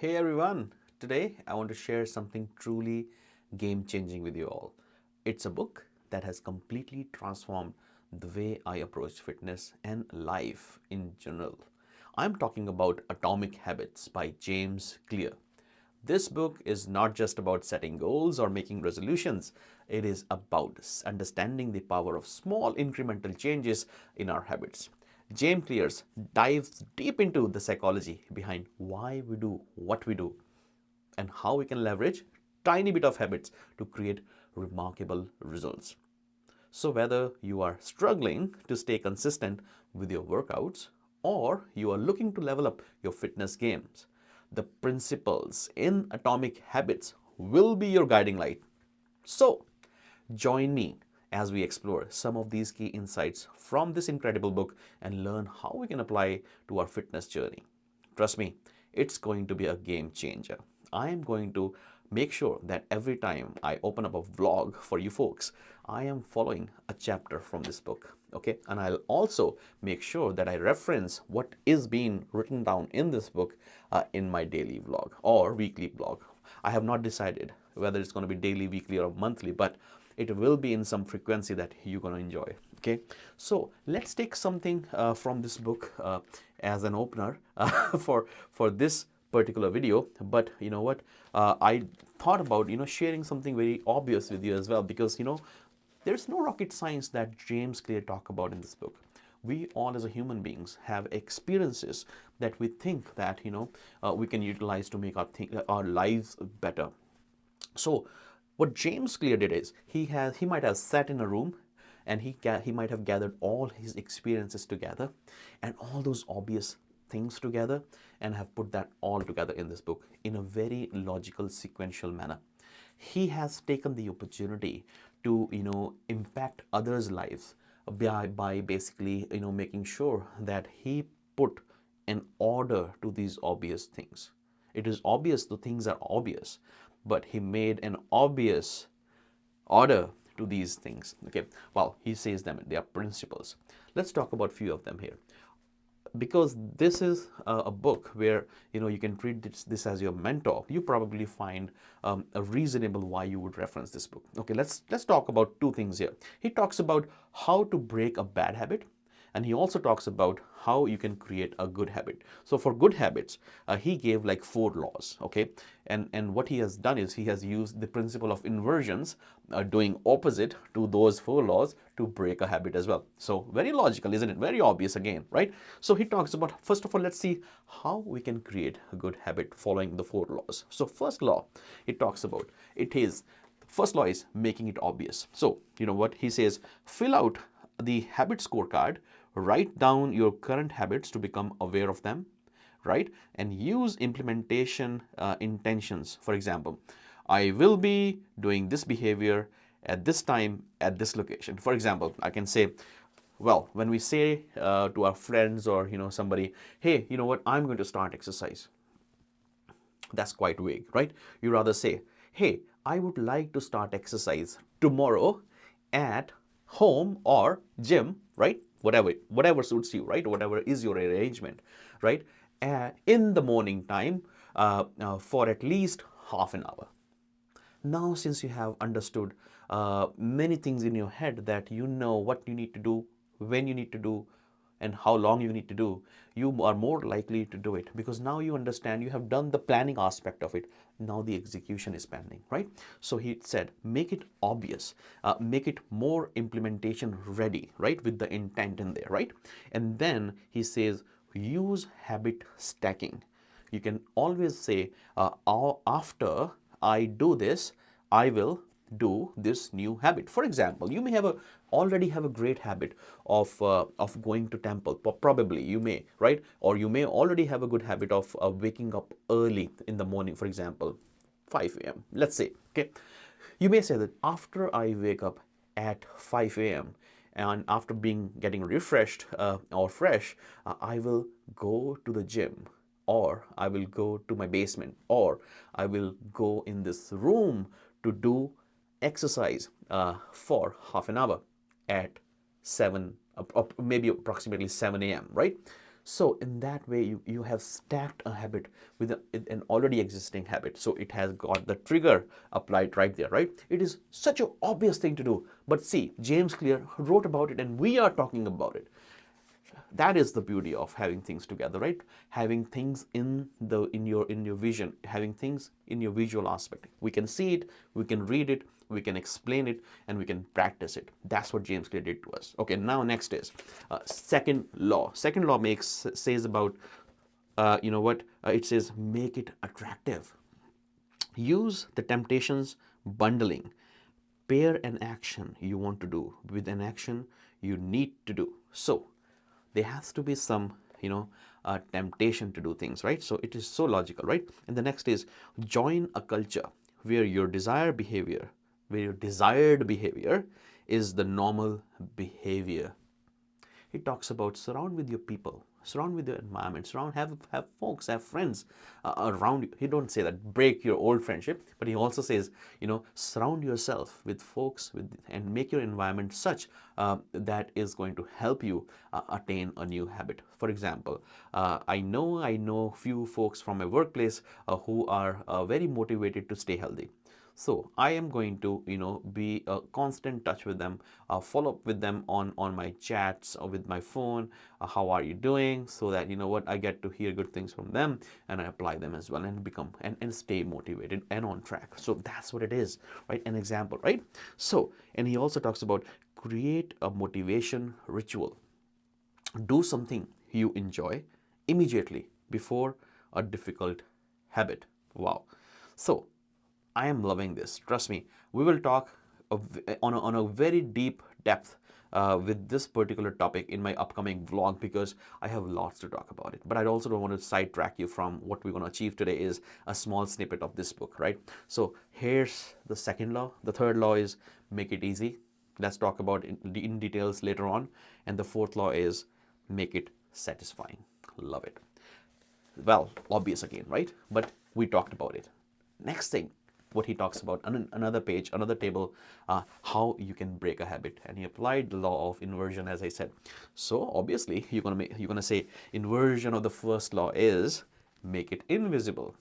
Hey everyone, today I want to share something truly game changing with you all. It's a book that has completely transformed the way I approach fitness and life in general. I'm talking about Atomic Habits by James Clear. This book is not just about setting goals or making resolutions, it is about understanding the power of small incremental changes in our habits. James Clear dives deep into the psychology behind why we do what we do and how we can leverage tiny bit of habits to create remarkable results. So whether you are struggling to stay consistent with your workouts or you are looking to level up your fitness games, the principles in Atomic Habits will be your guiding light. So join me as we explore some of these key insights from this incredible book and learn how we can apply to our fitness journey. Trust me, it's going to be a game changer. I am going to make sure that every time I open up a vlog for you folks, I am following a chapter from this book. Okay, and I'll also make sure that I reference what is being written down in this book in my daily vlog or weekly vlog. I have not decided whether it's going to be daily, weekly, or monthly, but it will be in some frequency that you're going to enjoy. Okay, so let's take something from this book as an opener for this particular video. But you know what, I thought about sharing something very obvious with you as well, because there's no rocket science that James Clear talk about in this book. We all as a human beings have experiences that we think that we can utilize to make our lives better. So what James Clear did is he might have sat in a room and he might have gathered all his experiences together and all those obvious things together and have put that all together in this book in a very logical sequential manner. He has taken the opportunity to impact others' lives by basically making sure that he put an order to these obvious things. It is obvious the things are obvious, but he made an obvious order to these things. Okay, well, he says them, they are principles. Let's talk about few of them here, because this is a book where you can treat this as your mentor. You probably find a reasonable why you would reference this book. Okay, let's talk about two things here. He talks about how to break a bad habit, and he also talks about how you can create a good habit. So for good habits, he gave like 4 laws. Okay, and what he has done is he has used the principle of inversions, doing opposite to those 4 laws to break a habit as well. So very logical, isn't it? Very obvious again, right? So he talks about, first of all, let's see how we can create a good habit following the 4 laws. So first law, it talks about, it is, first law is making it obvious. So you know what he says, fill out the habit scorecard, write down your current habits to become aware of them, right? And use implementation intentions. For example, I will be doing this behavior at this time at this location. For example, I can say, well, when we say to our friends or somebody, hey, you know what, I'm going to start exercise, that's quite vague, right? You rather say, hey, I would like to start exercise tomorrow at home or gym, right? Whatever suits you, right? Whatever is your arrangement, right? In the morning time, for at least half an hour. Now, since you have understood many things in your head, that you know what you need to do, when you need to do, and how long you need to do, you are more likely to do it, because now you understand, you have done the planning aspect of it. Now the execution is pending, right? So he said, make it obvious, make it more implementation ready, right? With the intent in there, right? And then he says, use habit stacking. You can always say, after I do this, I will do this new habit. For example, you may already have a great habit of going to temple. Probably you may, right? Or you may already have a good habit of waking up early in the morning, for example, 5 a.m. Let's say, okay. You may say that after I wake up at 5 a.m. and after getting refreshed or fresh, I will go to the gym, or I will go to my basement, or I will go in this room to do exercise for half an hour at 7, maybe approximately 7 a.m., right? So in that way, you have stacked a habit with an already existing habit. So it has got the trigger applied right there, right? It is such an obvious thing to do. But see, James Clear wrote about it and we are talking about it. That is the beauty of having things together, right? Having things in your vision, having things in your visual aspect. We can see it, we can read it, we can explain it, and we can practice it. That's what James Clear did to us. Okay, now next is second law. Second law says about you know what it says, make it attractive. Use the temptations bundling. Pair an action you want to do with an action you need to do. So there has to be some, temptation to do things, right? So it is so logical, right? And the next is join a culture where your desired behavior is the normal behavior. He talks about surround with your people, surround with your environment, have folks, have friends around you. He don't say that break your old friendship, but he also says, surround yourself with folks and make your environment such that is going to help you attain a new habit. For example, I know few folks from my workplace who are very motivated to stay healthy. So I am going to, be a constant touch with them, follow up with them on my chats or with my phone. How are you doing? So that I get to hear good things from them and I apply them as well and become and stay motivated and on track. So that's what it is, right? An example, right? So, and he also talks about create a motivation ritual. Do something you enjoy immediately before a difficult habit. Wow. So I am loving this. Trust me. We will talk on a very deep depth with this particular topic in my upcoming vlog because I have lots to talk about it. But I also don't want to sidetrack you from what we're going to achieve today is a small snippet of this book, right? So here's the second law. The third law is make it easy. Let's talk about in details later on. And the fourth law is make it satisfying. Love it. Well, obvious again, right? But we talked about it. Next thing, what he talks about on another page, another table, how you can break a habit, and he applied the law of inversion, as I said. So obviously, you're gonna say inversion of the first law is make it invisible.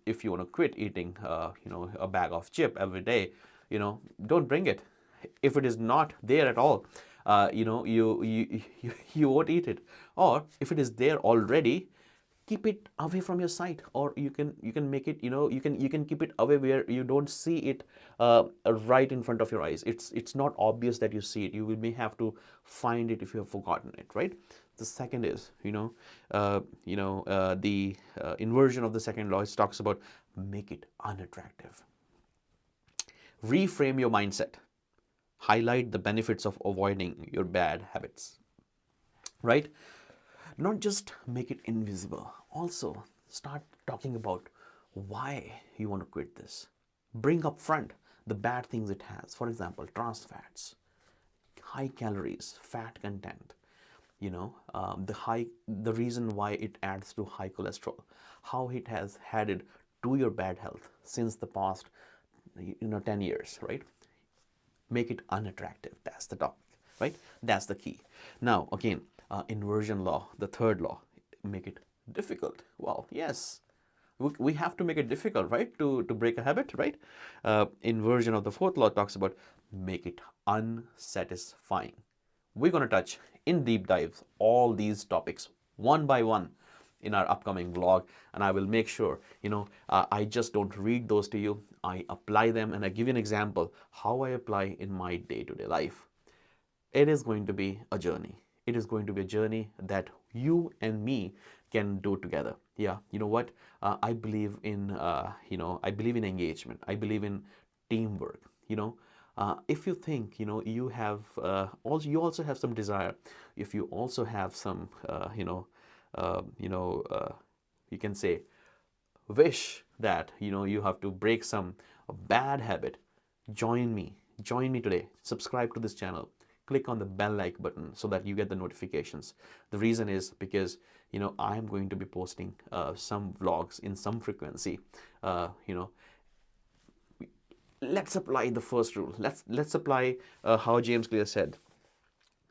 If you want to quit eating, a bag of chip every day, don't bring it. If it is not there at all, you won't eat it. Or if it is there already, keep it away from your sight, or you can make it, you can keep it away where you don't see it right in front of your eyes. It's not obvious that you see it. You may have to find it if you have forgotten it, right? The second is, the inversion of the second law. It talks about make it unattractive. Reframe your mindset. Highlight the benefits of avoiding your bad habits, right? Not just make it invisible, also start talking about why you want to quit this. Bring up front the bad things it has. For example, trans fats, high calories, fat content, the reason why it adds to high cholesterol, how it has added to your bad health since the past 10 years, right? Make it unattractive. That's the topic, right? That's the key. Now again, inversion law, the third law, make it difficult. Well, yes, we have to make it difficult, right, to break a habit, right? Inversion of the fourth law talks about make it unsatisfying. We're going to touch in deep dives all these topics one by one in our upcoming vlog, and I will make sure, I just don't read those to you. I apply them and I give you an example how I apply in my day-to-day life. It is going to be a journey. It is going to be a journey that you and me can do together. Yeah, you know what? I believe in, I believe in engagement. I believe in teamwork. If you think, you have you also have some desire. If you also have some, uh, you know, uh, you can say wish that you have to break some bad habit. Join me today. Subscribe to this channel. Click on the bell like button so that you get the notifications. The reason is because I am going to be posting some vlogs in some frequency. Let's apply the first rule. Let's apply how James Clear said,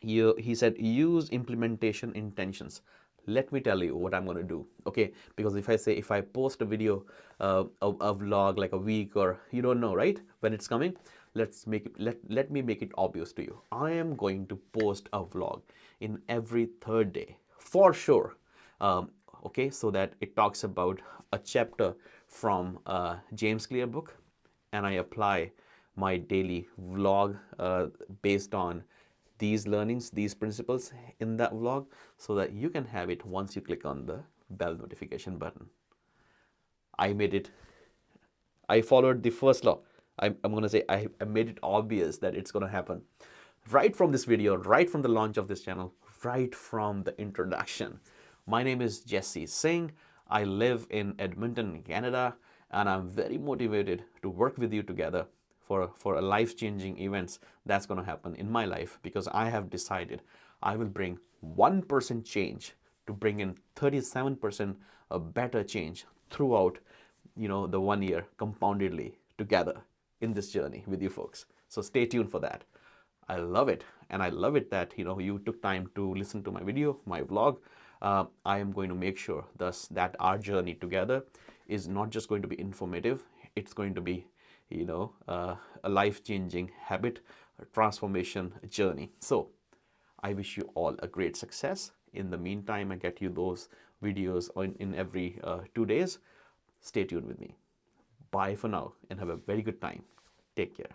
he said use implementation intentions. Let me tell you what I'm going to do, okay? Because if I post a video, a vlog like a week, or you don't know right when it's coming, let me make it obvious to you. I am going to post a vlog in every third day for sure. um, okay, so that it talks about a chapter from James Clear book, and I apply my daily vlog based on these learnings, these principles in that vlog, so that you can have it once you click on the bell notification button. I made it, I followed the first law. I'm going to say I made it obvious that it's going to happen. Right from this video, right from the launch of this channel, right from the introduction. My name is Jesse Singh. I live in Edmonton, Canada, and I'm very motivated to work with you together for a life-changing events that's going to happen in my life, because I have decided I will bring 1% change to bring in 37% a better change throughout, the 1 year compoundedly together in this journey with you folks. So stay tuned for that. I love it, and I love it that you took time to listen to my video, my vlog. I am going to make sure thus that our journey together is not just going to be informative; it's going to be, a life-changing habit transformation journey. So I wish you all a great success. In the meantime, I get you those videos in every 2 days. Stay tuned with me. Bye for now and have a very good time. Take care.